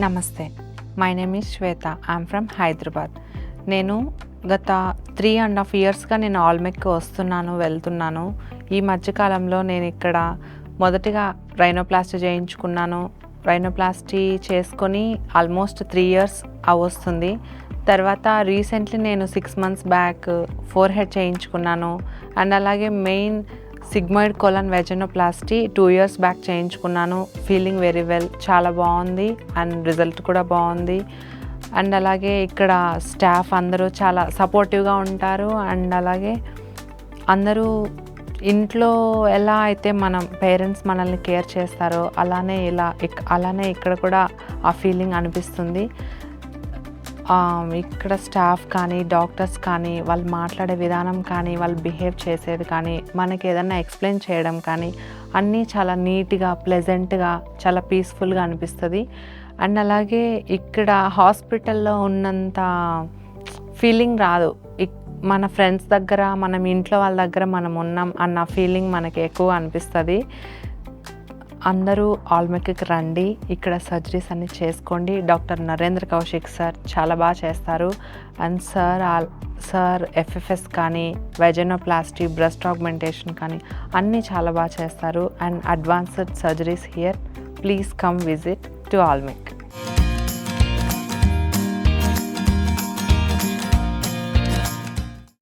నమస్తే, my name is Shweta. I'm from Hyderabad. నేను గత 3.5 ఇయర్స్గా నేను ఆల్మెక్కి వస్తున్నాను, వెళ్తున్నాను. ఈ మధ్యకాలంలో నేను ఇక్కడ మొదటిగా రైనోప్లాస్టీ చేయించుకున్నాను. రైనోప్లాస్టీ చేసుకొని ఆల్మోస్ట్ 3 ఇయర్స్ అవస్తుంది. తర్వాత రీసెంట్లీ నేను 6 మంత్స్ బ్యాక్ ఫోర్ హెడ్ చేయించుకున్నాను. అండ్ అలాగే main sigmoid colon vaginoplasty 2 years back చేయించుకున్నాను. ఫీలింగ్ వెరీ వెల్, చాలా బాగుంది అండ్ రిజల్ట్ కూడా బాగుంది. అండ్ అలాగే ఇక్కడ స్టాఫ్ అందరూ చాలా సపోర్టివ్గా ఉంటారు. అండ్ అలాగే అందరూ ఇంట్లో ఎలా అయితే మనం పేరెంట్స్ మనల్ని కేర్ చేస్తారో అలానే ఇక్కడ కూడా ఆ ఫీలింగ్ అనిపిస్తుంది. ఇక్కడ స్టాఫ్ కానీ, డాక్టర్స్ కానీ, వాళ్ళు మాట్లాడే విధానం కానీ, వాళ్ళు బిహేవ్ చేసేది కానీ, మనకి ఏదన్నా ఎక్స్ప్లెయిన్ చేయడం కానీ అన్నీ చాలా నీట్గా, ప్లెజెంట్గా, చాలా పీస్ఫుల్గా అనిపిస్తుంది. అండ్ అలాగే ఇక్కడ హాస్పిటల్లో ఉన్నంత ఫీలింగ్ రాదు. మన ఫ్రెండ్స్ దగ్గర, మనం ఇంట్లో వాళ్ళ దగ్గర మనం ఉన్నాం అన్న ఫీలింగ్ మనకి ఎక్కువ అనిపిస్తుంది. అందరూ ఆల్మెక్కి రండి, ఇక్కడ సర్జరీస్ అన్నీ చేసుకోండి. డాక్టర్ నరేంద్ర కౌశిక్ సార్ చాలా బాగా చేస్తారు. అండ్ సార్ ఎఫ్ఎఫ్ఎస్ కానీ, వెజనోప్లాస్టీ, బ్రెస్ట్ ఆగ్మెంటేషన్ కానీ అన్నీ చాలా బాగా చేస్తారు. And advanced surgeries here. Please come visit to ఆల్మెక్.